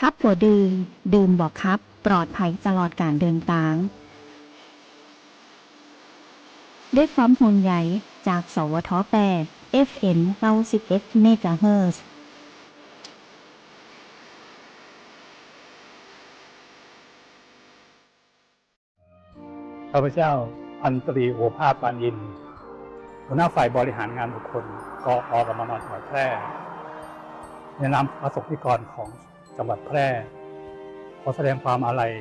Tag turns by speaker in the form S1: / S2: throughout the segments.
S1: ครับบ่ดื่มบอกครับปลอดภัยตลอดการเดินทางด้วยความห่วงใยจากสวท8 FM 91 เมกะเฮิรตซ์
S2: ข้าพเจ้าพันตรีโอภาสปานอินหัวหน้าฝ่ายบริหารงานบุคคลกอกมน.จังหวัดแพร่ในนามประสบนิกรของจังหวัดแพร่ขอแสดงความอาลัย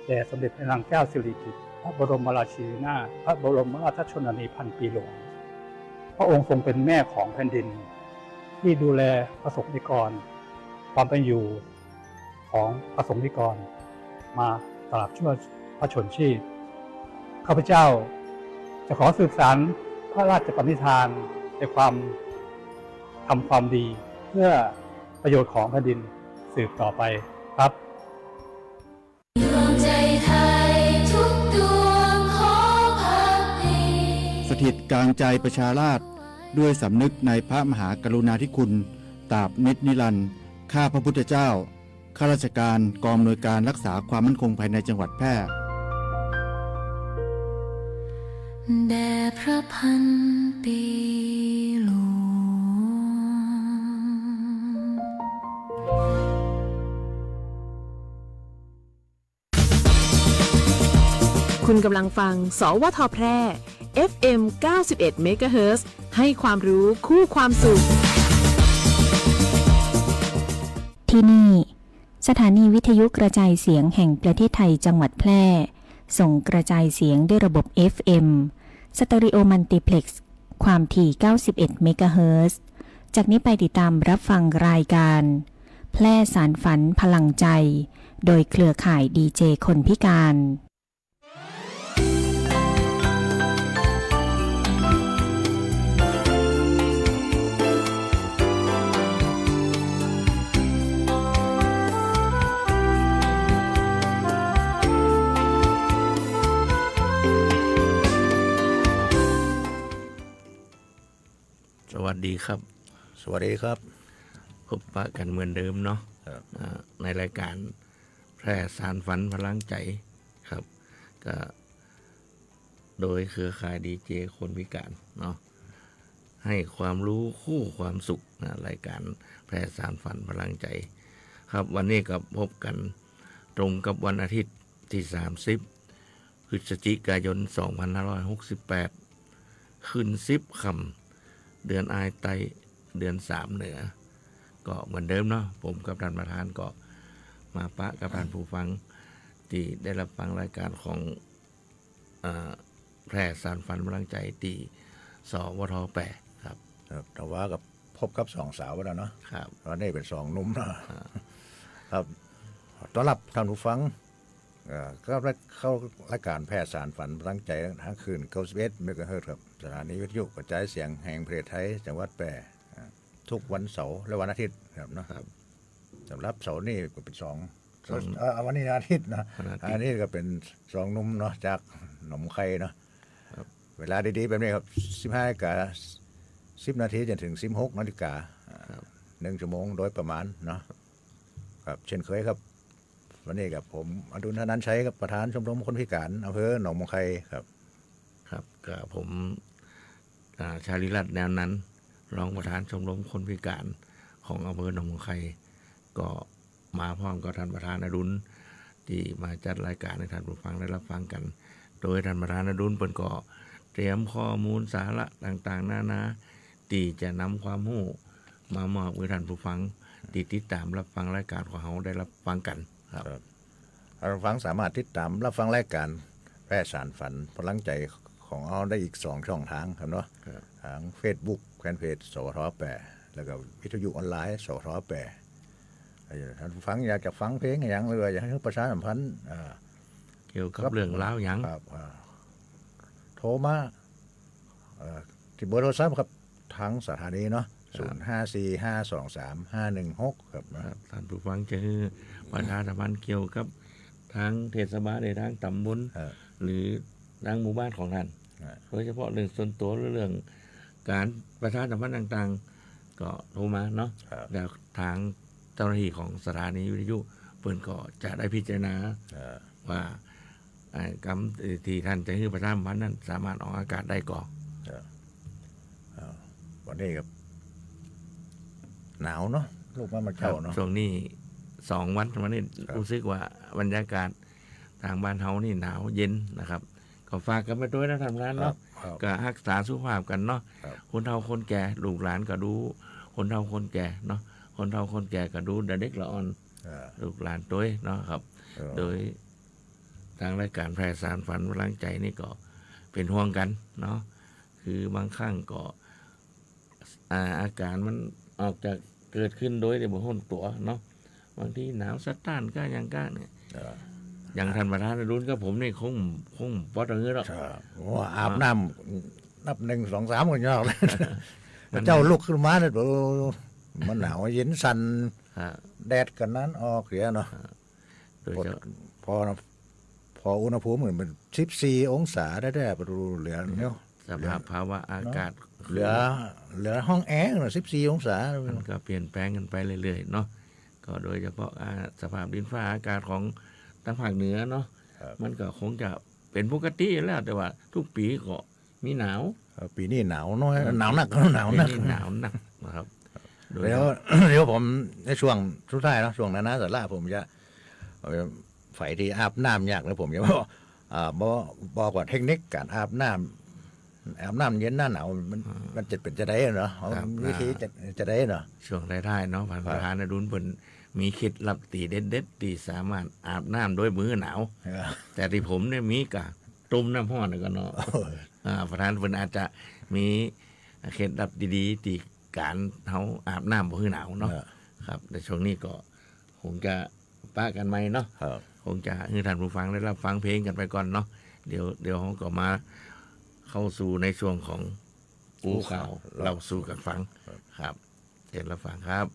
S2: แด่สมเด็จพระนางแก้วสิริกิติ์พระบรมราชินีนาถพระบรมราชชนนีพันปีหลวงพระองค์ทรงเป็นแม่ของแผ่นดินที่ดูแลประสบนิกรความเป็นอยู่ของประสบนิกรมาตลอดชั่วพระชนชีพข้าพเจ้าจะขอสืบสานพระราชปณิธานในความทำความดีเพื่อประโยชน์ของแผ่นดินสืบต่อไปครับ
S3: ดวงใจไทยทุกดวงขอพักดี
S4: สถิตกลางใจประชาราษฎร์ด้วยสำนึกในพระมหากรุณาธิคุณตราบนิจนิรันดร์ข้าพระพุทธเจ้าข้าราชการกองอำนวยการรักษาความมั่นคงภายในจังหวัดแพร่
S3: แด่พระพันปีหลวง
S5: คุณกำลังฟังสวทแพร่ FM 91 เมกะเฮิรตซ์ให้ความรู้คู่ความสุข
S1: ที่นี่สถานีวิทยุกระจายเสียงแห่งประเทศไทยจังหวัดแพร่ส่งกระจายเสียงด้วยระบบ FM สเตอริโอมัลติเพล็กซ์ความถี่91เมกะเฮิรตซ์จากนี้ไปติดตามรับฟังรายการแพร่สารฝันพลังใจโดยเครือข่ายดีเจคนพิการ
S6: สวัสดีครับ
S7: สวัสดีครับ
S6: พบปะกันเหมือนเดิมเนาะในรายการแพร่สารฝันพลังใจครับก็โดยเครือข่ายดีเจคนพิการเนาะให้ความรู้คู่ความสุขนะรายการแพร่สารฝันพลังใจครับวันนี้ก็พบกันตรงกับวันอาทิตย์ที่30พฤศจิกายน2568ขึ้น10 ค่ำเดือนอายไตเดือน3เหนือก็เหมือนเดิมเนาะผมกับท่านประธานก็มาปะกับท่านผู้ฟังที่ได้รับฟังรายการของแพร่สารฝันพลังใจที่สวท8ครับ
S7: แต่ว่ากับพบกับ2สาวแล้วเนาะ
S6: ครับ
S7: ตอนนี้เป็น2หนุ่มเนาะครับต้อนรับท่านผู้ฟังก็เข้ารายการแพร่สารฝันพลังใจทั้งคืน91เมกะเฮิรตซ์ครับสถานีวิทยุกระจายเสียงแห่งประเทศไทยจังหวัดแพร่ทุกวันเสาร์และวันอาทิตย์ครับเนาะสำหรับเสาร์นี่ก็เป็นวันนี้อาทิตย์นะอันนี้ก็เป็น2หนุ่มเนาะจากหนองไข่เนาะเวลาดีๆแบบนี้ครับ 15:10 นาทีจนถึง 16 นาฬิกา1 ชั่วโมงโดยประมาณเนาะครับเช่นเคยครับวันนี้กับผมอดุลธนันท์ชัยครับประธานชมรมคนพิการอำเภอหนองมงไข่ครับ
S6: ครับกับผมชาลิรัตน์แนวนั้นรองประธานชมรมคนพิการของอำเภอหนองมงไข่ก็มาพร้อมกับท่านประธานอดุลที่มาจัดรายการให้ท่านผู้ฟังได้รับฟังกันโดยท่านประธานอดุลเพิ่นก็เตรียมข้อมูลสาระต่างๆนานาที่จะนำความรู้มามอบให้ท่านผู้ฟังติดตามรับฟังรายการของเราได้รับฟังกันครับ
S7: ท่านผู้ฟังสามารถติดตามรับฟังรายการแพร่สารฝันพลังใจของเราได้อีก2ช่องทางครับเนาะทาง Facebook แฟนเพจสวท8แล้วก็วิทยุออนไลน์สวท8ท่านผู้ฟังอยากจะฟังเพลงอย่างไรอยากให้ประชาสัมพันธ์
S6: เกี่ยวกับเรื่องราวอย่าง
S7: โทรมาที่เบอร์โทรศัพท์ครับทางสถานีเนาะ0545235516ครับ
S6: ท่านผู้ฟังจะประชาสัมพันธ์เกี่ยวกับทางเทศบาลในทางตำบลหรือทางหมู่บ้านของท่านโดยเฉพาะเรื่องส่วนตัวหรือเรื่องการประชาสัมพันธ์ต่างๆก็โทรมาเนาะแล้วทางเจ้าหน้าที่ของสถานีวิทยุ เปิ้นก็จะได้พิจารณาว่าไอ้กรรมที่ท่านจะให้ประชาสัมพันธ์นั้นสามารถออกอากาศได้ก่อน
S7: วันนี้ครับหนาวเนาะลูกมาเจ้าเนาะ
S6: ช่วงนี้2 วันวันนี้รู้สึกว่าบรรยากาศทางบ้านเฮานี่หนาวเย็นนะครับก็ฝากกันไปด้วยนะทำงานเนาะก็รักษาสุขภาพกันเนาะคนเฒ่าคนแก่ลูกหลานก็ดูคนเฒ่าคนแก่เนาะคนเฒ่าคนแก่ก็ดูเด็กละอ่อนลูกหลานด้วยเนาะครับโดยทางรายการแพร่สารฝันพลังใจนี่ก็เป็นห่วงกันเนาะคือบางครั้งก็อาการมันออกจากเกิดขึ้นโดยในบุคคลตัวเนาะบางทีหนาวสะต้านก็ยังก้าเนี่ยอย่างท่านประธานรุ่นก็ผมนี่คงปอดเงือหรอก
S7: ว่าอาบน้ำนับ1 2 3กันยอกเลยเจ้าลุกขึ้นมาเนี่ยมันหนาวเย็นสั่นแดดกันนั้นออกเสียเนาะ
S6: โดยเฉพาะ
S7: พออุณหภูมิเหมือนเป็น14 องศาได้ประตูเหลือเนี่ย
S6: สภาพภาวะอากาศ
S7: เหลือห้องแอร์เนาะ14 องศา
S6: มันก็เปลี่ยนแปลงกันไปเรื่อยๆเนาะก็โดยเฉพาะสภาพดินฟ้าอากาศของทางภาคเหนือเนาะมันก็คงจะเป็นปกติแล้วแต่ว่าทุกปีก็มีหนาว
S7: ปีนี้หนาวน้อยหนาวหนักหนาว
S6: ปี
S7: หนัก
S6: นี้หนาวหนักนะครับโดย
S7: เดี๋ยวผมในช่วงสุดท้ายเนาะช่วงนั้นนะสาระผมจะไฟที่อาบน้ำยากแล้วผมจะบอกว่าเทคนิคการอาบน้ำเย็นหน้าหนาวมันจะเป็นจะได้เนาะวิธีจะได้เนาะ
S6: ช่วงท้ายๆเนาะประธานรุ่นเพิ่นมีเคล็ดลับตีเด็ดๆที่สามารถอาบน้ำด้วยมือหนาว แต่ที่ผมเนี่ยมีกะต้มน้ำร้อนก็เนาะประธานเพิ่นอาจจะมีเคล็ดลับดีๆที่การเฮาอาบน้ำบ่ให้หนาวเนาะครับในช่วงนี้ก็คงจะป้ากันใหม่เนาะคงจะให้ท่านผู้ฟังได้รับฟังเพลงกันไปก่อนเนาะเดี๋ยวเฮาก็มาเข้าสู่ในช่วงของปูข่าวเราสู่กันฟังครับเชิญรับฟังครับ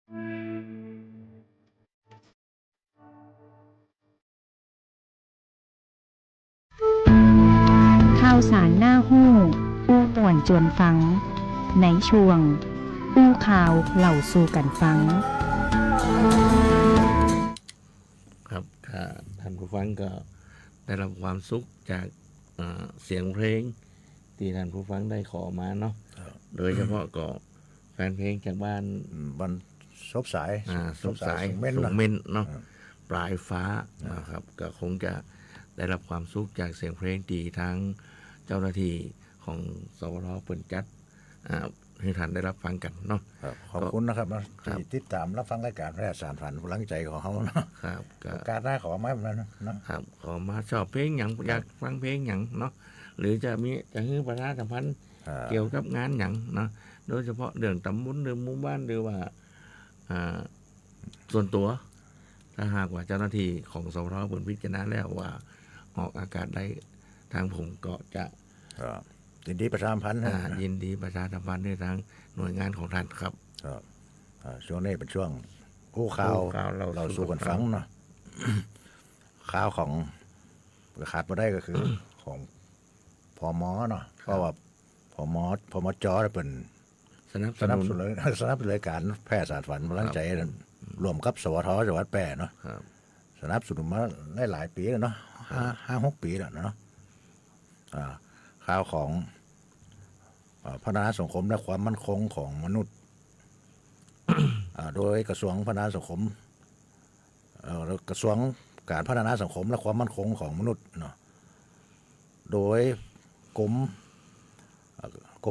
S1: ข่าวสารหน้าหู้อู้ม่วนจวนฟัง ในช่วง อู้ข่าวเหล่าสู่กันฟัง
S6: ครับถ้าท่านผู้ฟังก็ได้รับความสุขจากเสียงเพลงที่ท่านผู้ฟังได้ขอมาเนาะโดยเฉพาะก็แฟนเพลงจากบ้าน
S7: มันซบสาย
S6: สมสาย
S7: สูงเม่น
S6: สูง
S7: นะ
S6: เม่นเนาะปลายฟ้านะครับก็คงจะได้รับความสุขจากเสียงเพลงที่ทางเจ้าหน้าที่ของสวทเปิ่นจัดให้ท่านได้รับฟังกันเนาะ
S7: ครับขอบคุณนะครับ
S6: ครั
S7: ที่
S6: บ
S7: ติดตามรับฟังรายการแพร่สารฝันพลังใจของเขาเนาะ
S6: ครับก็
S7: การหน้าขอไม้แบบนั้นเนาะ
S6: ครับขอมาชอบเพลงอย่างอยากฟังเพลงอย่างเนาะหรือจะมีจะให้ประชาสัมพันธ์เกี่ยวกับงานอย่างเนาะโดยเฉพาะเรื่องตำบลหรือหมู่บ้านหรือว่าส่วนตัวถ้าหากว่าเจ้าหน้าที่ของสวทเปิ่นพิจารณาแล้วว่าออกอากาศได้ทางผมก็จะ
S7: ครับยินดีประชาสัมพันธ์นะ
S6: ยินดีประชาสัมพันธ์ด้วยทางหน่วยงานของท่านครับ
S7: ครับช่วงนี้เป็นช่วงกู้ข่าว
S6: กู้ข่าวเรา
S7: สู่กันฟังเนาะ ข่าวของขาดมาได้ก็คือ ของพมเนาะเพราะว่าพมจเป็น
S6: สนับ
S7: ส
S6: ส
S7: นับ
S6: นุ
S7: ส
S6: น
S7: นุน สนับสนุนการแพร่สารฝันพลังใจรวมกับสวทจังหวัดแพร่เนาะ
S6: ครับ
S7: สนับสนุนมาได้หลายปีแล้วเนาะ5-6 ปีแล้วเนาะข่าวของพัฒนาสังคมและความมั่นคงของมนุษย์ โดยกระทรวงพัฒนาสังคมกระทรวงการพัฒนาสังคมและความมั่นคงของมนุษย์เนาะโดยกร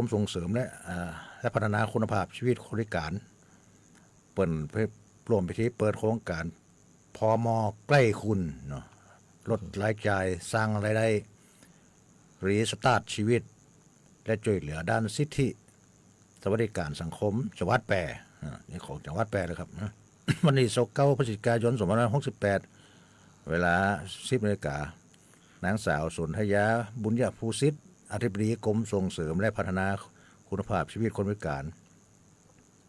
S7: มส่งเสริมและพัฒนาคุณภาพชีวิตคนพิการเปิดร่วมพิธีเปิดโครงการพม.ใกล้คุณเนาะลดรายจ่ายสร้างรายได้รีสตาร์ทชีวิต และช่วยเหลือด้านสิทธิสวัสดิการสังคมจังหวัดแพร่นี่ของจังหวัดแพร่เลยครับ วันที่29 พฤศจิกายน 2568 เวลา 10 นาฬิกานางสาวสนธยาบุญญภูสิทธิ์อธิบดีกรมส่งเสริมและพัฒนาคุณภาพชีวิตคนพิการ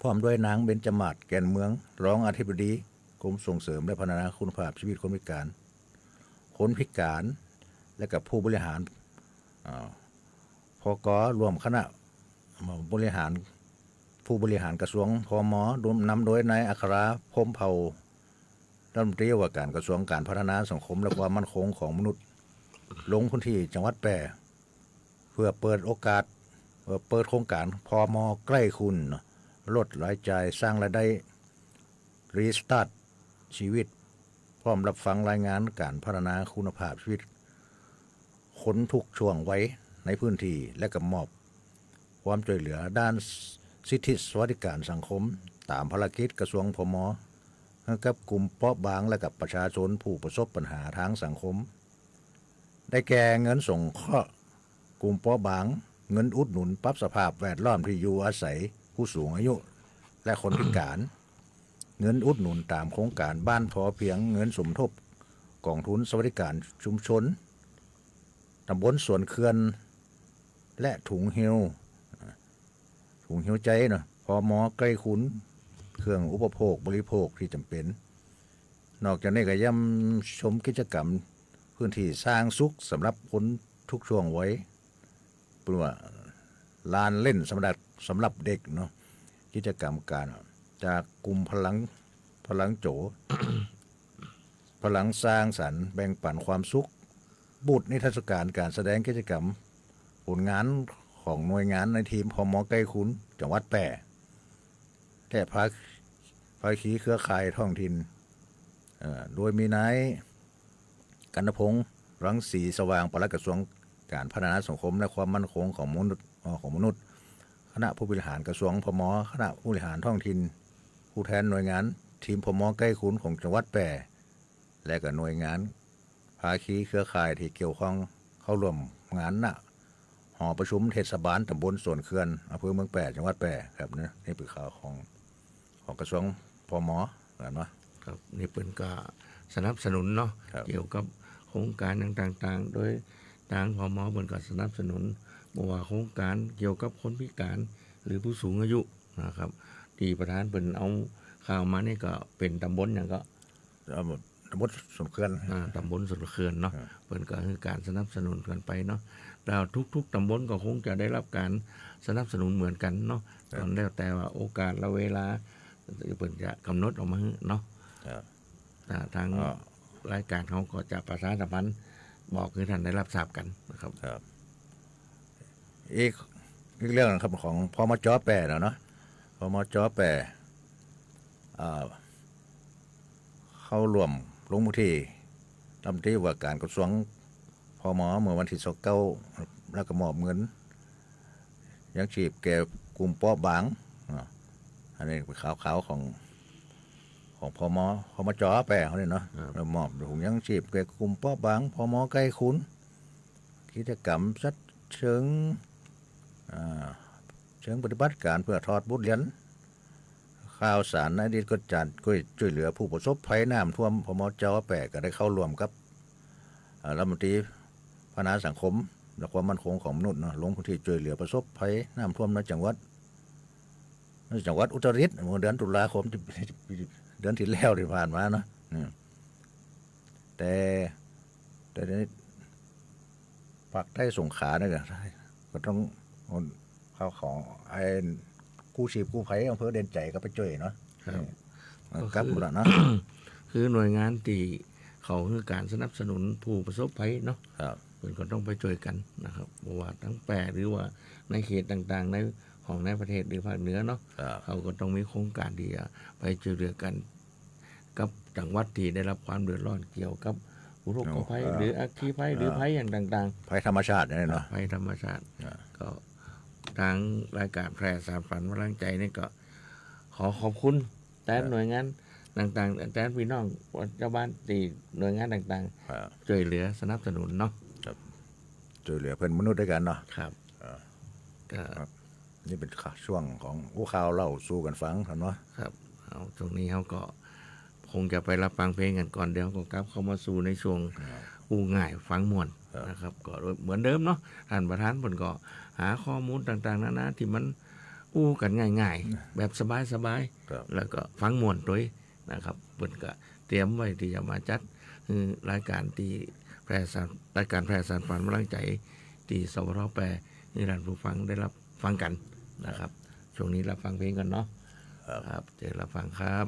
S7: พร้อมด้วยนางเบญจมาศแก่นเมืองรองอธิบดีกรมส่งเสริมและพัฒนาคุณภาพชีวิตคนพิการและกับผู้บริหารพก.รวมคณะผู้บริหารกระทรวงพม.นำโดยนายอัคราพรหมเผ่ารัฐมนตรีว่าการกระทรวงการพัฒนาสังคมและความมั่นคงของมนุษย์ลงพื้นที่จังหวัดแพร่เพื่อเปิดโอกาสเปิดโครงการพม.ใกล้คุณลดรายจ่ายสร้างรายได้รีสตาร์ทชีวิตพร้อมรับฟังรายงานการพัฒนาคุณภาพชีวิตคนทุกช่วงไว้ในพื้นที่และกับมอบความช่วยเหลือด้านสิทธิสวัสดิการสังคมตามภารกิจกระทรวงพม.ให้กับกลุ่มเปราะบางและกับประชาชนผู้ประสบปัญหาทางสังคมได้แก่เงินส่งเคราะห์กลุ่มเปราะบางเงินอุดหนุนปรับสภาพแวดล้อมที่อยู่อาศัยผู้สูงอายุและคนพิการ เงินอุดหนุนตามโครงการบ้านพอเพียงเงินสมทบกองทุนสวัสดิการชุมชนตำบลสวนเขื่อนและถุงหิวใจเนาะพม.ใกล้คุณเครื่องอุปโภคบริโภคที่จำเป็นนอกจากนี้ก็ย่ำชมกิจกรรมพื้นที่สร้างสุขสำหรับคนทุกช่วงไว้เพื่อลานเล่นสำหรับเด็กเนาะกิจกรรมการจากกลุ่มพลังโจ พลังสร้างสรรค์แบ่งปันความสุขบูธนิทรรศการการแสดงกิจกรรมผลงานของหน่วยงานในทีมพม.ใกล้คุณจังหวัดแพร่และภาคีเครือข่ายท้องถิ่นโดยมีนายกนพงษ์รังสีสว่างปลัดกระทรวงการพัฒนาสังคมและความมั่นคงของมนุษย์คณะผู้บริหารกระทรวงพม.คณะผู้บริหารท้องถิ่นผู้แทนหน่วยงานทีมพม.ใกล้คุณของจังหวัดแพร่และก็หน่วยงานภาคีเครือข่ายที่เกี่ยวข้องเข้าร่วมงานหอประชุมเทศบาลตำบลสวนเขื่อนอำเภอเมืองแพร่จังหวัดแพร่ครับนี่เป็นข่าวของกระทรวงพม.กันวะ
S6: ครับนี่เป็นก็สนับสนุนเนาะ
S7: ครับ
S6: เกี่ยวกับโครงการต่างๆโดยทางพม.เป็นก็สนับสนุนบ่ว่าโครงการเกี่ยวกับคนพิการหรือผู้สูงอายุนะครับที่ประธานเป็นเอา ข่าวมานี่ก็เป็นตำบลอย่างก็
S7: เอาหมดสมมติสมเขื่อน
S6: ตำบลสุนเขื่อนเนาะ
S7: ครับ
S6: เพิ่นก็คือการสนับสนุนกันไปเนาะแล้วทุกๆตำบลก็คงจะได้รับการสนับสนุนเหมือนกันเนาะตอนแล้วแต่ว่าโอกาสและเวลาเพิ่นจะกำหนดออกมาให้เนาะ
S7: ครับ
S6: ทาง
S7: อ๋อ
S6: รายการเขาก็จะประชาสัมพันธ์บอกให้ท่านได้รับทราบกันนะครับ
S7: ครับอีกเรื่องนะครับของพมจแปรแล้วเนาะพมจแปรเข้าร่วมลงพื้นที่ลำที่ว่าการกระทรวงพมเมื่อวันที่29แล้วก็มอบเงินยังชีพแก่กลุ่มเปราะบางอันนี้เป็นข่าวของพมจแปรเขาเนี่ยเนาะแล้วมอบถุงยังชีพแก่กลุ่มเปราะบางพมใกล้คุ้นกิจกรรมสัดเชิงปฏิบัติการเพื่อทอดบทเรียนข่าวสารในอดีตก็จัดก็ช่วยเหลือผู้ประสบภัยน้ำท่วมพมจแปรก็ได้เข้าร่วมกับรัฐมนตรีพัฒนาสังคมและความมั่นคงของมนุษย์เนาะลงพื้นที่ช่วยเหลือประสบภัยน้ำท่วมในจังหวัดอุตรดิตถ์เมื่อเดือนตุลาคมเดือนที่แล้วที่ผ่านมาเนาะแต่นี้ภาคใต้สงขลาเนี่ยก็ต้องเข้าของไอ้กู้ชีพกู้ภัยอำเภอเด่นใจก็ไปช่วยเนาะ
S6: ครับ
S7: กลับหมดแล้วเนาะ
S6: คือหน่วยงานที่เขาคือการสนับสนุนผู้ประสบภัยเนาะ
S7: ครับ
S6: เพิ่นก็ต้องไปช่วยกันนะครับเพราะว่าทั้งแปรหรือว่าในเขตต่างๆในของในประเทศหรือภาคเหนือเนาะ
S7: ครับ
S6: เขาก็ต้องมีโครงการที่จะไปช่วยเหลือกันกับจังหวัดที่ได้รับความเดือดร้อนเกี่ยวกับอุทกภัยหรืออัคคีภัยหรือภัยอย่างต่าง
S7: ภัยธรรมชาติเนี่ยเนาะ
S6: ๆภัยธรรมชาติ
S7: ครับ
S6: ก็ทางรายการแพร่สารฝันพลังใจนี่ก็ขอขอบคุณแต่หน่วยงานต่างๆแต่พี่น้องเจ้าบ้านตีหน่วยงานต่าง
S7: ครับ
S6: ๆช่วยเหลือสนับสนุนเนาะ
S7: ช่วยเหลือเพื่อนมนุษย์ด้วยกันเนาะ
S6: ครับก็
S7: นี่เป็นช่วงของข่าวเล่าสู่กันฟังเนาะ
S6: ครับเอาตรงนี้เขาก็คงจะไปรับฟังเพลงกันก่อนเดี๋ยวก็กลับเข้ามาสู่ในช่วงอู้ง่ายฟังมวนนะครับก็เหมือนเดิมเนาะท่านประธานผลก็หาข้อมูลต่างๆนานาที่มันอู้กันง่ายๆ แบบสบาย
S7: ครับ
S6: ๆแล้วก็ฟังมวนด้วยนะครับเพิ่นก็เตรียมไว้ที่จะมาจัดรายการที่รายการแพร่สารฝันพลังใจที่สวทแปรนี่ท่านผู้ฟังได้รับฟังกันนะครับช่วงนี้รับฟังเพลงกันเนาะครับเจอรับฟังครับ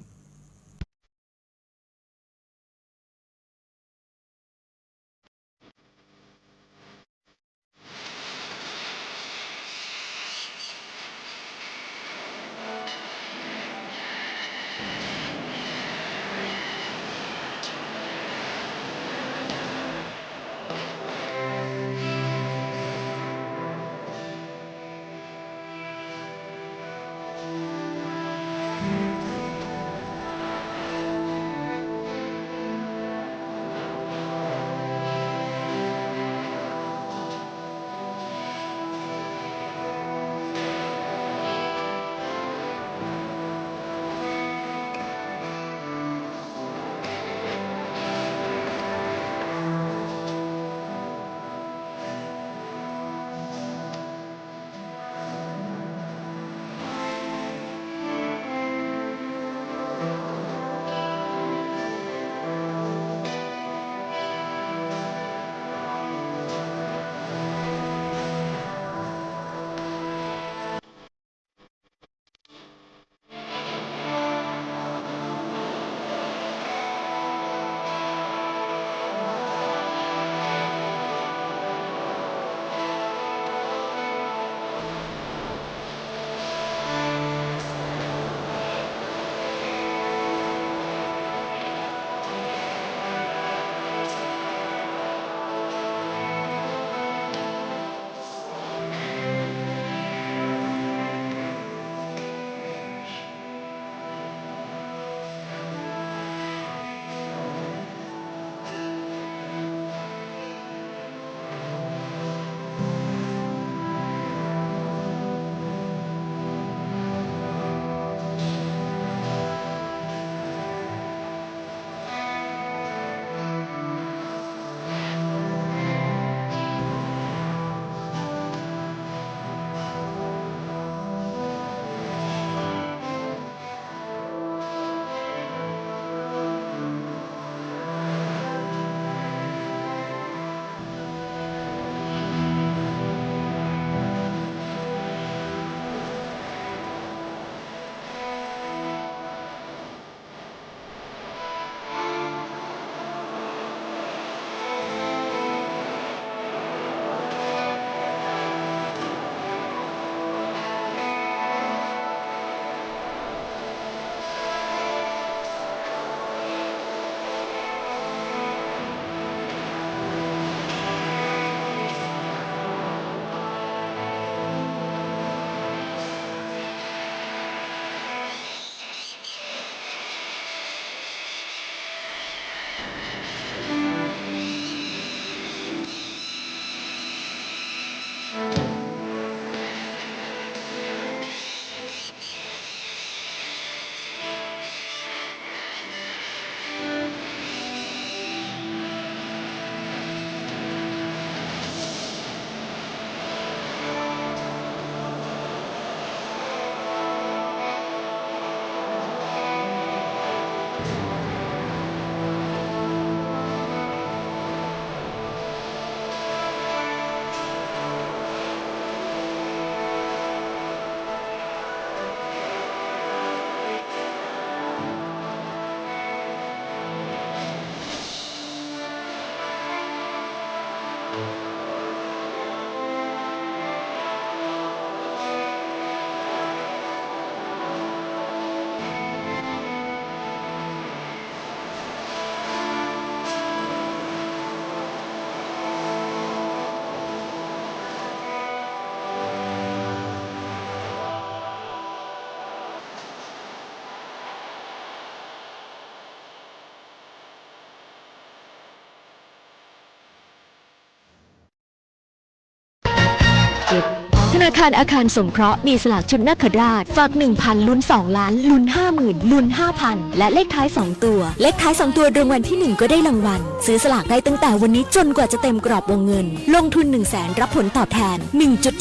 S8: ธนาคารอาคารสงเคราะห์มีสลากชุดนาคราชฝาก 1,000 ลุ้น 2 ล้านลุ้น 50,000 ลุ้น 5,000 และเลขท้าย 2 ตัว เลขท้าย 2 ตัวรางวัลที่ 1 ก็ได้รางวัลซื้อสลากได้ตั้งแต่วันนี้จนกว่าจะเต็มกรอบวงเงินลงทุน 100,000 รับผลตอบแทน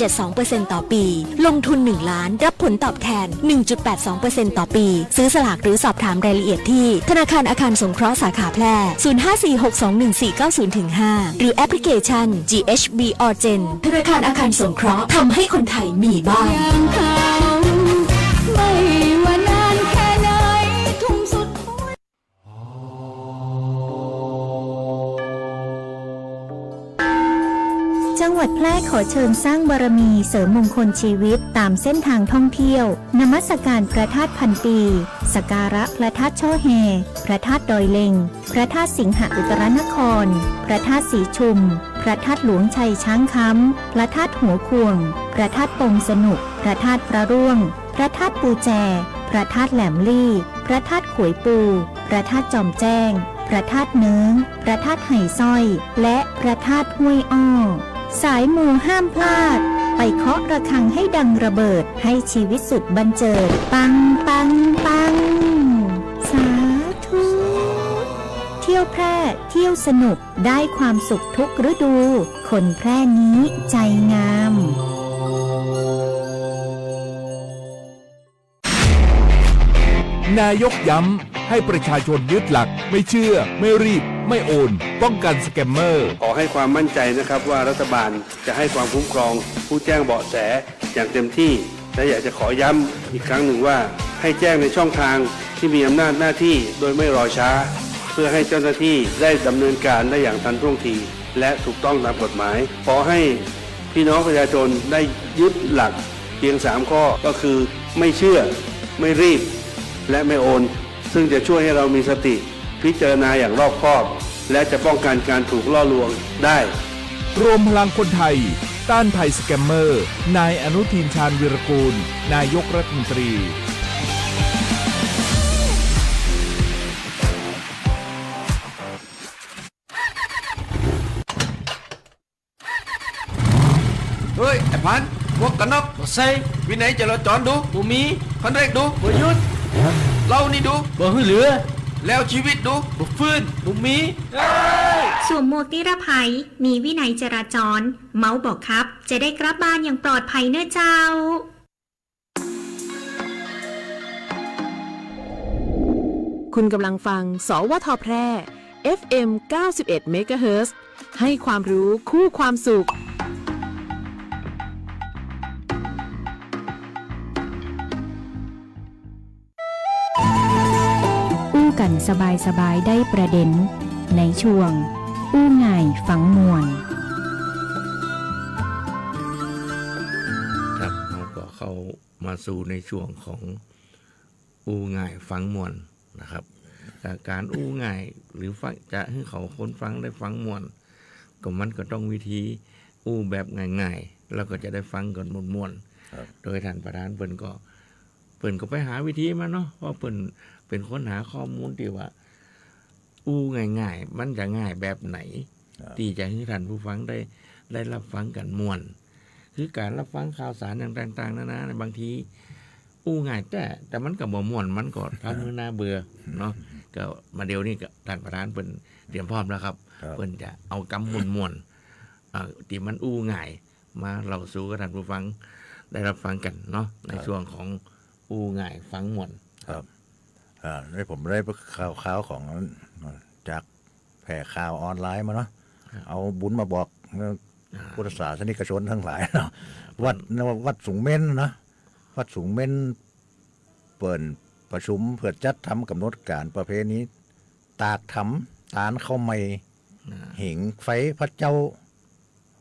S8: 1.72% ต่อปีลงทุน 1 ล้านรับผลตอบแทน 1.82% ต่อปีซื้อสลากหรือสอบถามรายละเอียดที่ธนาคารอาคารสงเคราะห์สาขาแพร่ 0546211490-5 หรือแอปพลิเคชัน GHB Orgen ธนาคารอาคารสงเคราะห์ทำให้คนไทยมีบ้าน
S3: อย่างเขาไม่ว่านานแค่ไหนทุ่มสุด
S1: จังหวัดแพร่ขอเชิญสร้างบารมีเสริมมงคลชีวิตตามเส้นทางท่องเที่ยวนมัสการพระธาตุพันปีสักการะพระธาตุช่อแฮพระธาตุดอยเล็งพระธาตุสิงหอุตรนครพระธาตุสีชุมพระธาตุหลวงชัยช้างค้ำพระธาตุหัวควงพระธาตุปงสนุกพระธาตุพระร่วงพระธาตุปูแจพระธาตุแหลมลี่พระธาตุขวยปูพระธาตุจอมแจ้งพระธาตุเนื้อพระธาตุไหสร้อยและพระธาตุห้วยอ้อสายมูห้ามพลาดไปเคาะระฆังให้ดังระเบิดให้ชีวิตสุดบันเจิดปังปังปังสาธุเที่ยวแพร่เที่ยวสนุกได้ความสุขทุกฤดู คนแพร่นี้ใจงาม
S9: นายกย้ำให้ประชาชนยึดหลักไม่เชื่อไม่รีบไม่โอนป้องกันสแกมเมอร์
S10: ขอให้ความมั่นใจนะครับว่ารัฐบาลจะให้ความคุ้มครองผู้แจ้งเบาะแสอย่างเต็มที่และอยากจะขอย้ำอีกครั้งหนึ่งว่าให้แจ้งในช่องทางที่มีอำนาจหน้าที่โดยไม่รอช้า เพื่อให้เจ้าหน้าที่ได้ดำเนินการได้อย่างทันท่วงทีและถูกต้องตามกฎหมาย ขอให้พี่น้องประชาชนได้ยึดหลักเพียง3ข้อก็คือไม่เชื่อไม่รีบและไม่โอนซึ่งจะช่วยให้เรามีสติพิจารณาอย่างรอบคอบและจะป้องกันการถูกล่อลวงได้
S9: รวมพลังคนไทยต้านภัยสแกมเมอร์นายอนุทินชาญวีรกูลนายกรัฐมนตรี
S6: เฮ้ยไอ้พันพวกกันน็อกใส่วินัยจราจรดูบ่มีคันเร่งดูบ่หยุดเล่านี่ดูบ่หือเหลือแล้วชีวิตดูบ่ฟื้นบ่มี
S11: สวมหมวกนิรภัยมีวินัยจราจรเมาบอกครับจะได้กลับบ้านอย่างปลอดภัยเน้อเจ้า
S5: คุณกำลังฟังสวทแพร่ FM 91 MHz ให้ความรู้คู่ความสุข
S1: อู้กันสบายๆได้ประเด็นในช่วงอู้ง่ายฝังมวล
S6: ครับเราก็เข้ามาสู่ในช่วงของอู้ง่ายฟังมวลนะครับการอู้ง่ายหรือจะให้เขาคนฟังได้ฟังมวลก็มันก็ต้องวิธีอู้แบบง่ายๆแล้วก็จะได้ฟังกันมวลๆโดยท่านประธานเปิ้นก็ไปหาวิธีมาเนาะเพราะเปิ้นเป็นคนหาข้อมูลที่ว่าอู้ง่ายๆมันจะง่ายแบบไหนที่จะให้ท่านผู้ฟังได้รับฟังกันมวลคือการรับฟังข่าวสารอย่างต่างๆนานาบางทีอู้ง่ายแต่มันก็บ่ม่วนมันก็ทำให้น่าเบื่อเนาะก็มาเดี๋ยวนี้ก็ท่านประธานเปิ้นเตรียมพร้อมแล้วครับเปิ้นจะเอากำม่วนๆที่มันอู้ง่ายมาเล่าสู่กับท่านผู้ฟังได้รับฟังกันเนาะในช่วงของอู้ง่ายฟังม่วน
S7: ครับได้ผมได้ข่าวของจากแผ่ข่าวออนไลน์มาเนาะเอาบุญมาบอกพุทธศาสนิกชนทั้งหลายเนาะวัดสูงเม่นนะวัดสูงเม่นเปิดประชุมเพื่อจัดทำกำหนดการประเพณีตากทำตานเข้าไม่เหงไฟพระเจ้า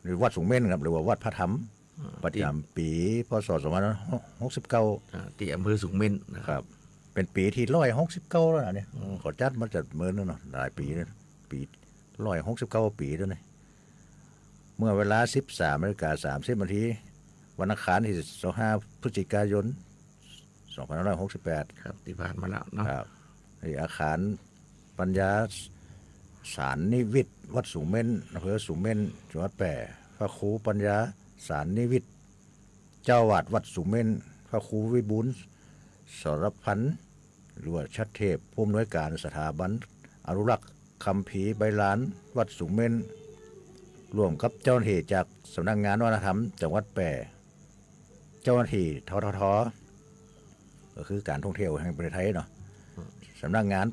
S7: หรือวัดสูงเม่นครับหรือว่าวัดพระธรรมประจำปีพศ2569
S6: ที่อำเภอสูงเม่นนะ
S7: ค
S6: ค
S7: รั
S6: รั
S7: บบ เป็นปีที่169แล้วนะเนี่ยขอจัดมาจัดเมินแล้วเนาะหลายปีแล้วปี169ปีแล้วนี่เมื่อเวลา 13:30 นาทีวันอังคารที่25พฤศจิกายน2568
S6: ครับที่ผ่านมาแล้วเนาะ
S7: ครับที่อาคารปัญญาสารนิวิทย์วัดสูงเม่นอำเภอสูงเม่นจังหวัดแพร่พระครูปัญญาสารนิวิทย์เจ้าวาดวัดสูงเม่นพระครูวิบูลย์สรพันธ์หรือว่าชัดเทพผู้อำนวยการสถาบันอนุรักษ์คัมภีร์ใบลานวัดสูงเม่นร่วมกับเจ้าหน้าที่จากสำนักงานวัฒนธรรมจังหวัดแพร่เจ้าหน้าที่ททท.ก็คือการท่องเที่ยวแห่งประเทศไทยเนาะสำนักงาน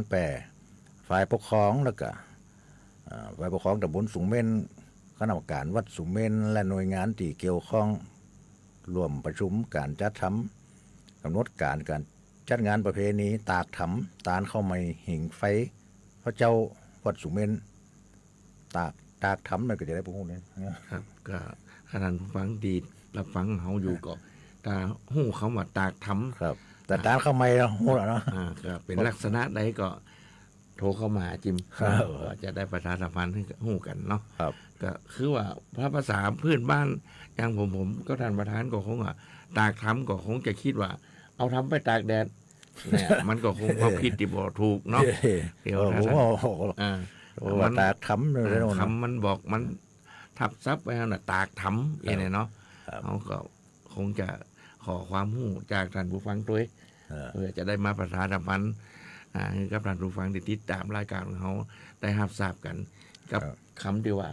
S7: แปรฝ่ายปกครองแล้วก็ฝ่ายปกครองตำบลสูงเม่นคณะกรรมการวัดสูงเม่นและหน่วยงานที่เกี่ยวข้องร่วมประชุมการจัดทำกำหนดการจัดงานประเพณีตากถำตาลเข้าไม่หิ่งไฟพระเจ้าวัดสูงเม่นตากถำมันก็จะได้พวกนี้
S6: ครับก็ขนาดฟังดีรับฟังเขาอยู่ก็ตาหู้คำว่าตากทำ
S7: ครับแต่ตาลเข้าไม่เราหู้แล้วเนาะ
S6: ก็เป็นลักษณะใดก็โทรเข้ามาหาจิมก็จะได้ประชาสัมพันธ์ให้หู้กันเนาะ
S7: ครับ
S6: ก็คือว่าพระภาษาพื้นบ้านอย่างผมก็ท่านประธานก็คงว่าตากทำก็คงจะคิดว่าเอาทำไปตากแดดเนี่ยมันก็คงความคิดที่บ่ถูกเนาะเดี๋ยวท่าน
S7: ว่าตากถำเลย
S6: คำมันบอกมันทับซับไปน่ะตากทำอย่างนี้เนาะเขาก็คงจะขอความหู้จากท่านผู้ฟังด้วยเพื่อจะได้มาประชาสัมพันธ์ให้กับท่านผู้ฟังที่ติดตามรายการของเขาได้รับทราบกันกับคำที่ว่า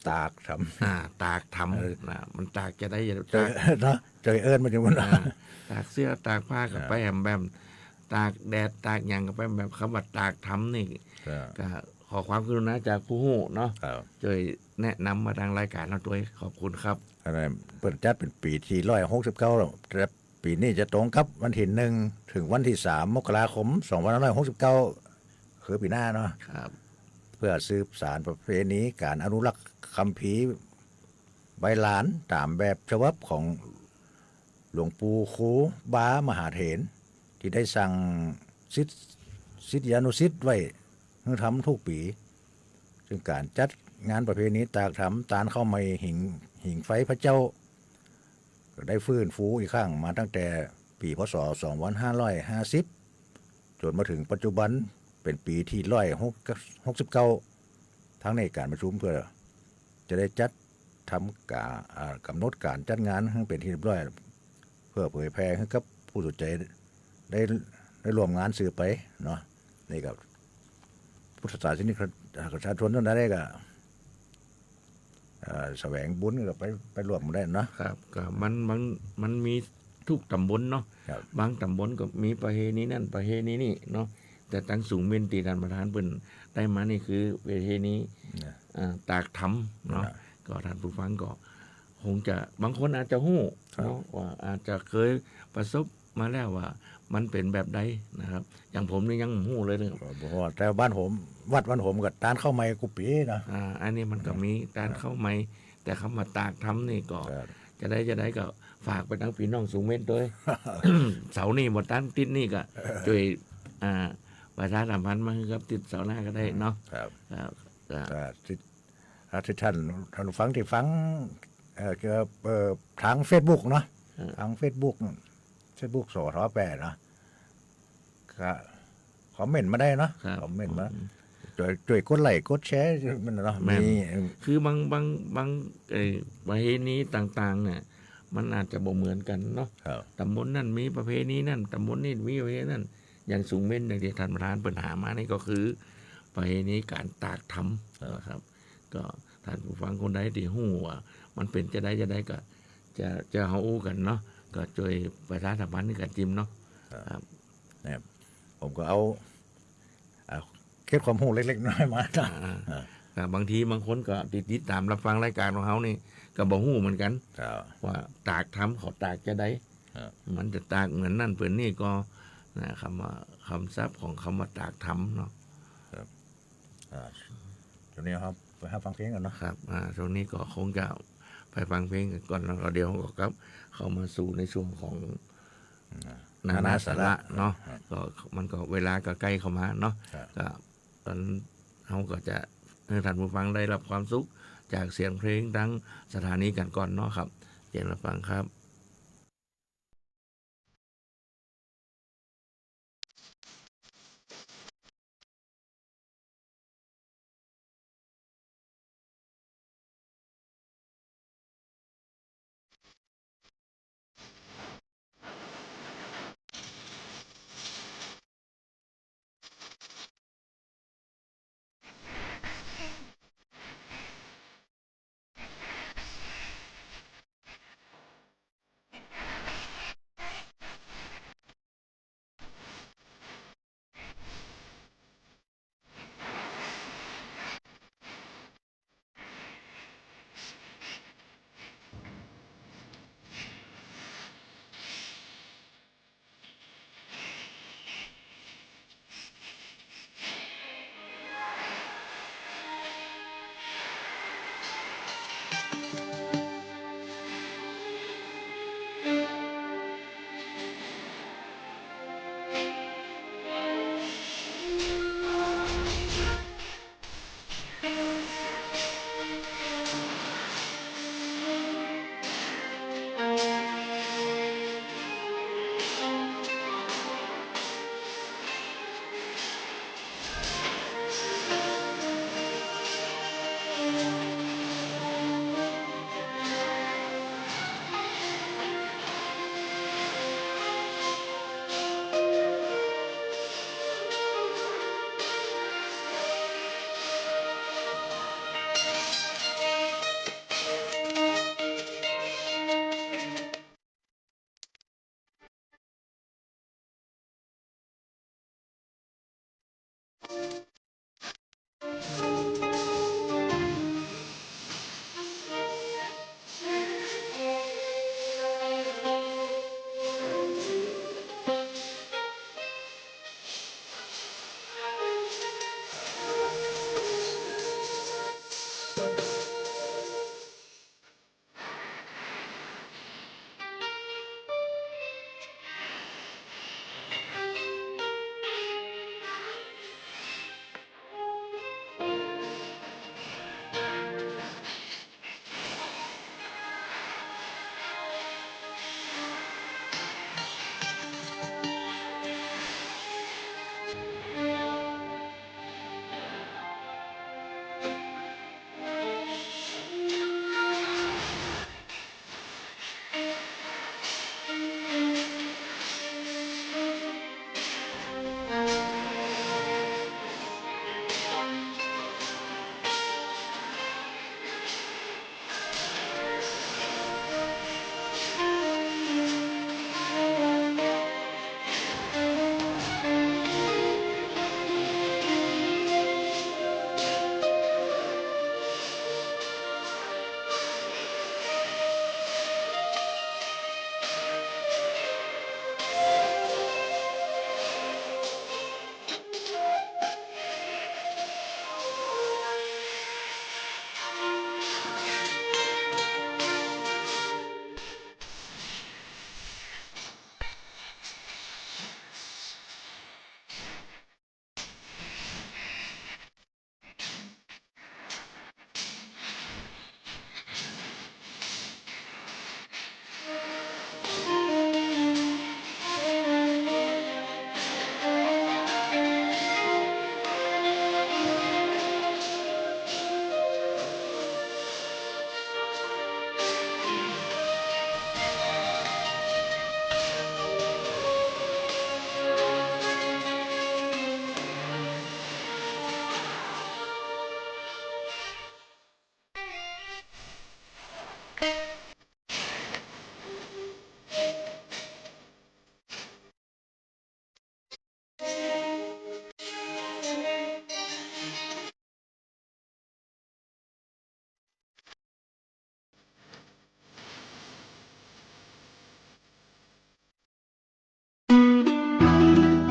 S7: ตากทำ
S6: ตากทำมันตากจะได้
S7: ตากเนาะเจอเอิญมันอยู่มัน
S6: ตากเสื้อตากผ้ากับไปแอมแบมตากแดดตากหยังกับไปแบบคำว่าตากทำนี่ก็ขอความกรุณาจากผู้หู้เนาะช่วยแนะนำมาทางรายการเราด้วยขอบคุณครับ
S7: อะไรเปิดจัดเป็นปีที่169แล้วแต่ปีนี้จะตรงกับวันที่1ถึงวันที่3 มกราคม2569คือปีหน้าเนาะ
S6: ครับ
S7: เพื่อสืบสานประเพณีการอนุรักษ์คัมภีร์ใบลานตามแบบฉบับของหลวงปู่ครูบามหาเถรที่ได้สั่งศิษยานุศิษย์ไว้ให้ทำทุกปีซึ่งการจัดงานประเพณีตากถำตาลเข้าไม่หิ่งไฟพระเจ้าก็ได้ฟื้นฟูอีกครั้งมาตั้งแต่ปีพศ2550จนมาถึงปัจจุบันเป็นปีที่169ทั้งในการประชุมเพื่อจะได้จัดทำกำหนดการจัดงานให้เป็นที่เรียบร้อยเพื่อเผยแพร่ให้กับผู้สนใจได้ร่วมงานสื่อไปเนาะนี่กับพุทธศาสนิกประชาชนท่านใดก็แสวงบุญก็ไปร่วมได้เนาะ
S6: ครับก็มันมีทุกตำบลเนาะบางตำบลก็มีประเพณีนั่นประเพณีนี่เนาะแต่ตั้งสูงเม่นตีท่านประธานเปิ้นได้มานี่คือประเพณีตากทำเนาะก็ท่านผู้ฟังก็คงจะบางคนอาจจะหู้เนาะว่าอาจจะเคยประสบมาแล้วว่ามันเป็นแบบใดนะครับอย่างผมนี่ยังหู้เลยเนี่ย
S7: แต่บ้านผมวัดบ้านผมก็ตานเข้าไม้กุปีนะ
S6: อันนี้มันก็มีตานเข้าไม้แต่คำว่าตากทำนี่ก็จะได้ก็ฝากไปทั้งพี่น้องสูงเม่นด้วย เสานี่หมดตานติดนี่ก็ช่วยประชาสัมพันธ์มาครับติดเสาหน้าก็ได้เนาะ
S7: ที่ท่านฟังที่ฟังทาง Facebook เนาะทาง Facebook สทแปดนะก็คอมเมนต์มาได้เนาะคอมเมนต์มาช่วยกดไลค์กดแชร์มันเนาะมี
S6: คือบางประเพณีต่างๆเนี่ยมันอาจจะบ่เหมือนกันเนาะตำบลนั่นมีประเพณีนั่นตำบลนี่มีประเพณีนั่นอย่างสูงเม่นอย่างที่ท่านประธานปัญหามานี่ก็คือประเพณีการตากทำนะครับก็ท่านผู้ฟังคนใดที่หู้ว่ามันเป็นจะได้ก็จะเฮาอู้กันเนาะก็ช่วยประชาสัมพันธ์กันจิมเนาะครับ
S7: เนี่ยผมก็เอาเคล็ดความรู้เล็กๆน้อยๆมา
S6: บางทีบางคนก็ติดตามรับฟังรายการของเขานี่ก็บ่ฮู้เหมือนกันว่าตากทำเขาตากจะได้มันจะตากเหมือนนั่นเปิ่นนี่ก็คำศัพท์ของคำว่าตากทำเนาะ
S7: ตรงนี้ครับ ไปหาฟังเพลงกันเนาะ
S6: ครับช่วงนี้ก็คงจะไปฟังเพลงกันก่อนแล้วก็เดี๋ยวก็ครับเข้ามาสู่ในช่วงของนานาสาระเนาะก็มันก็เวลาก็ใกล้เข้ามาเนาะก็ตอนเราก็จะให้ท่านผู้ฟังได้รับความสุขจากเสียงเพลงทั้งสถานีกันก่อนเนาะครับเดี๋ยวเราฟังครับ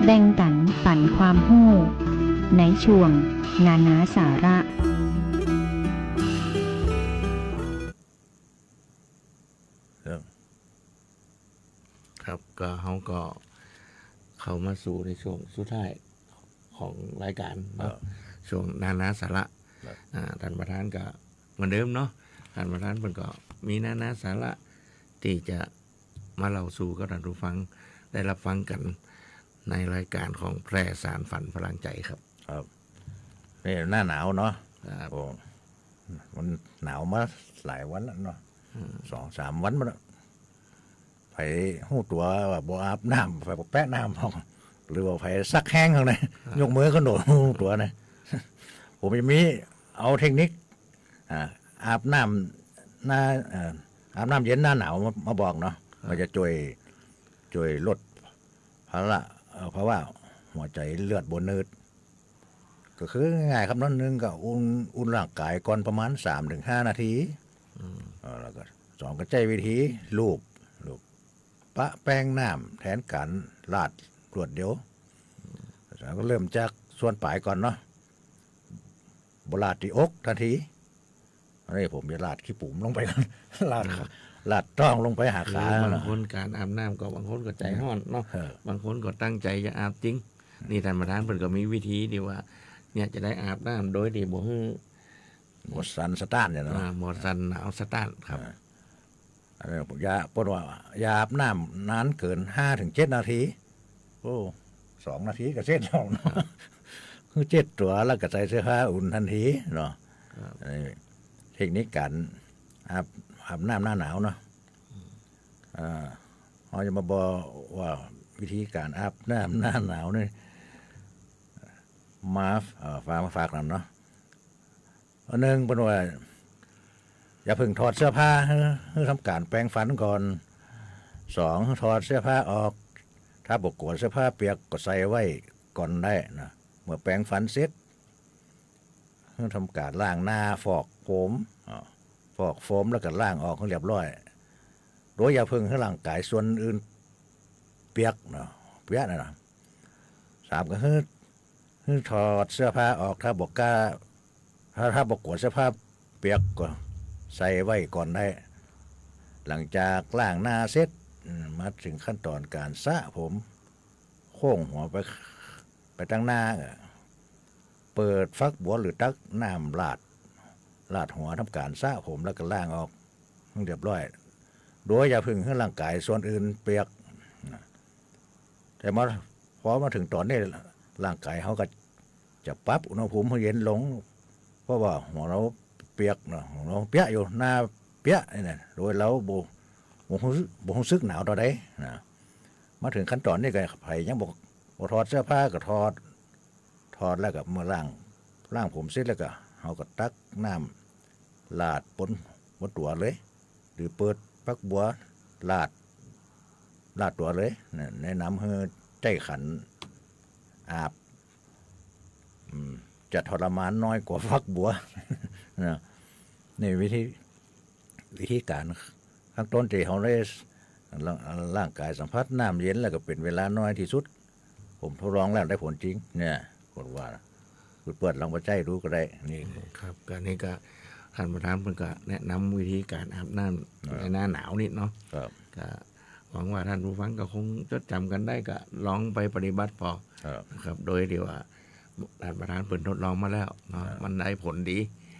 S1: แบ่งปันปันความรู้ในช่วงนานาสาระ
S6: ก็เขาก็เข้ามาสู่ในช่วงสุดท้ายของรายการเนาะช่วงนานาสาระท่านประธานก็เหมือนเดิมเนาะท่านประธานเพิ่นก็มีนานาสาระที่จะมาเล่าสู่กับท่านผู้ฟังได้รับฟังกันในรายการของแพร่สารฝันพลังใจครับ
S7: ครับนี่หน้าหนาวเนาะโอ้มันหนาวมาหลายวันแล้วเนาะ2-3 วันมาแล้วไผหู้ตัวว่าบ่อาบน้ำไผบ่แปะน้ำห้องหรือว่าไผซักแห้งข้างในยกมือขึ้นโดดหู้ตัวนะผมจะมีเอาเทคนิคอาบน้ำหน้าอาบน้ำเย็นหน้าหนาวมาบอกเนาะมันจะช่วยลดภาระเพราะว่าหัวใจเลือดบนนืดก็คือง่ายครับนั่นนึงก็อุ่นร่างกายก่อนประมาณ 3-5 นาทีแล้วก็2ก็ใจวิธีลูบปะแป้งน้ำแทนการลาดรวดเดียวแล้วก็เริ่มจากส่วนปลายก่อนเนาะบลาดที่อกทันทีอันนี้ผมจะลาดขี้ปุ่มลงไปก่อนลาดต้องลงไปหาขา
S6: บางคนการอาบน้ำก็บางคนก็ใจห้อนเนาะบางคนก็ตั้งใจจะอาบจริงนี่ท่านประธานเพิ่นก็มีวิธีดีว่าเนี่ยจะได้อาบน้ำโดยที่บ่ฮื้อ
S7: หมดซันสตาร์ทเนี่ยนะ
S6: หมดซันหนาวสตาร์ทครับ
S7: อันนี้ผมปนว่าอย่าอาบน้ำนานเกิน 5-7 นาทีโอ้2 นาทีก็เสร็จแล้วเนาะคือ7 ตัวแล้วก็ใส่เสื้อผ้าอุ่นทันทีเนาะเทคนิคการอาบน้ำหน้าหนาวเนาะเราจะมาบอกว่าวิธีการอาบน้ำหน้าหนาวนี่มาฝากนำเนาะอันหนึ่งเป็นว่าอย่าเพิ่งถอดเสื้อผ้าให้ทำการแปรงฟันก่อน2ถอดเสื้อผ้าออกถ้าบกกวดเสื้อผ้าเปียกก็ใส่ไว้ก่อนได้นะเมื่อแปรงฟันเสร็จให้ทำการล้างหน้าฟอกผมแล้วก็ล้างออกให้เรียบร้อยโดยอย่าเพิ่งให้ร่างกายส่วนอื่นเปียกเนาะเปียกนะ3ก็ให้ถอดเสื้อผ้าออกถ้าบอกกล้าถ้าบอกกวดเสื้อผ้าเปียกก็ใส่ไว้ก่อนได้หลังจากล้างหน้าเสร็จมาถึงขั้นตอนการสระผมโค้งหัวไปตั้งหน้าเปิดฟักบัวหรือตักน้ำลาดหัวทำการสระผมแล้วก็ล้างออกเรียบร้อยโดยอย่าพึ่งให้ร่างกายส่วนอื่นเปียกแต่พอมาถึงตอนนี้ร่างกายเขาก็จะปรับอุณหภูมิให้เย็นลงเพราะว่าหัวเราเปียกเนาะหัวเราเปียกอยู่หน้าเปียกนี่โดยเราบ่รู้สึกหนาวต่อใดนะมาถึงขั้นตอนนี้ก็ไผยังบอกถอดเสื้อผ้าก็ถอดแล้วก็มาล้างผมเสร็จแล้วก็เขาก็ตักน้ำลาดบนตัวเลยหรือเปิดปักบัวลาดตัวเลยแนะนำให้ใจขันอาบจะทรมานน้อยกว่าฟักบัวนะนี่วิธีการข้างต้นที่เขาได้ร่างกายสัมผัสน้ำเย็นแล้วก็เป็นเวลาน้อยที่สุดผมทดลองแล้วได้ผลจริงเนี่ยคนว่าเปิดลองมาใจรู้ก็ได้นี่
S6: ครับการนี้ก็ท่านประธานเพิ่นก็แนะนำวิธีการอาบน้ำในหน้าหนาวนิดเนาะก็หวังว่าท่านผู้ฟังก็คงจดจำกันได้ก็ลองไปปฏิบัติพอนะครับโดยที่ว่าท่านประธานเพิ่นทดลองมาแล้วเนาะมันได้ผลดี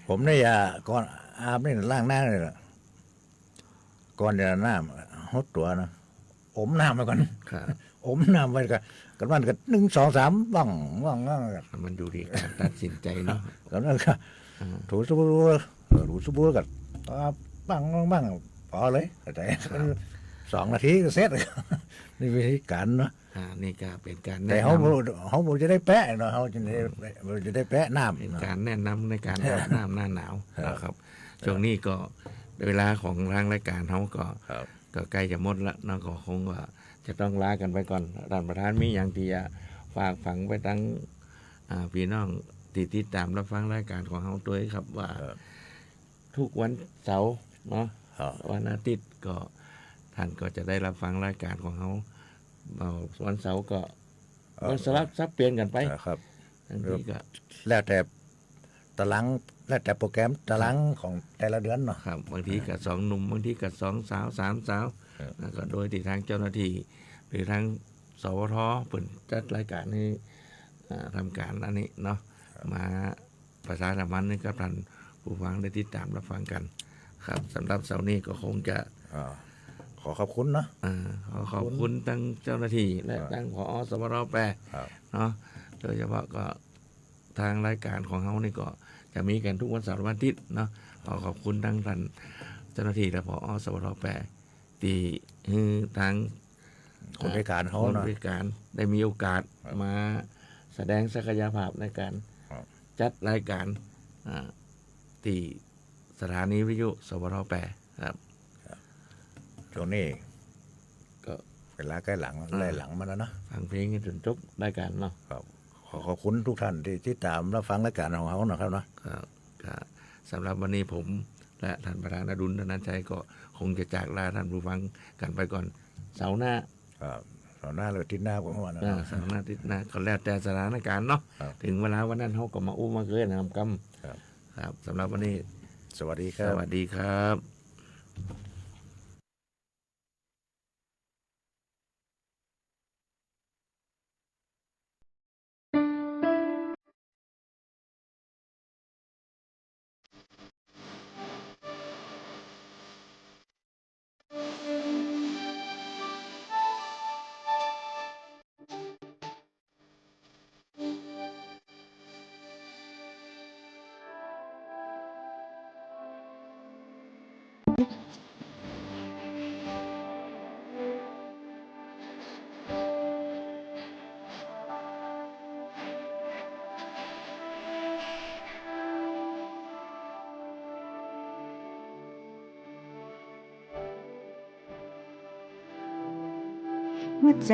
S7: ผมได้ยาก่อนอาบนี่ล้างหน้าเลยล่ะก่อนจะน้ำหดตัวนะอมน้ำไปก่อนอมน้ำไปกันวันกัน1 2 3บ้าง
S6: มันอยู่ที่การตัดสินใจเนาะ
S7: กันนั่นก็ถูสบู่กันบ้างพอเลยแต่2 นาทีก็เสร็จนี่วิธีการเนาะ
S6: นี่ก็เป็นการ
S7: แต่เขาจะได้แปะเนาะเขาจะได้แปะน้ำ
S6: เป็นการแนะนำในการอาบน้ำหน้าหนาวนะครับช่วงนี้ก็เวลาของทางรายการเขาก็ใกล้จะหมดละเนาะก็คงว่าจะต้องลากันไปก่อนท่านประธานมีอย่างที่จะฝากฝังไปตั้งพี่น้องติดตามรับฟังรายการของเขาด้วยครับว่าทุกวันเสาร์เนาะวันอาทิตย์ก็ท่านก็จะได้รับฟังรายการของเขาวันเสาร์ก็สลับซับเปลี่ยนกันไป
S7: ครับ
S6: บางทีก็
S7: แล้วแต่ตารางแล้วแต่โปรแกรมตารางของแต่ละเดือนเนาะ
S6: ครับบางทีก็2 หนุ่มบางทีก็2 สาว 3 สาวก็โดยที่ทางเจ้าหน้าที่ หรือทั้งสวทเปิดจัดรายการให้ทำการอันนี้เนาะมาประชาสัมพันธ์ให้กับท่านผู้ฟังได้ติดตามรับฟังกันครับสำหรับเสาร์นี้ก็คงจะ
S7: ขอขอบคุณนะ
S6: ขอขอบคุณทั้งเจ้าหน้าที่และทั้งผอ.สวทแปรเนาะโดยเฉพาะก็ทางรายการของเขานี่ก็จะมีกันทุกวันเสาร์วันอาทิตย์เนาะขอบคุณทั้งท่านเจ้าหน้าที่และผอ.สวทแปรที่ทาง
S7: คนพิการเขา
S6: คนพิการได้มีโอกาสมาแสดงศักยภาพในการจัดรายการที่สถานีวิทยุสวทแปรครับ
S7: ช่วงนี้ก็เวลาใกล้หลังไล่หลังมาแล้วนะ
S6: ฟังเพลงจนจบรายการเนาะ
S7: ครับขอบคุณทุกท่านที่ติดตามรับฟังรายการของเขานะครับ
S6: นะครับสำหรับวันนี้ผมและท่านประธานอดุลธนชัยก็คงจะจากลาท่านผู้ฟังกันไปก่อนเสาร์หน้า
S7: เสาร์หน้าหรือทิศหน้าผมว่านะ
S6: เสาร์หน้าทิศหน้าก็แล้วแต่สถานการณ์เนาะถึงเวลาวันนั้นเขาก็มาอุ้มมาเกินนะครับครับสำหรับวันนี้
S7: สวัสดีครับ
S6: สวัสดีครับ
S12: หัวใจ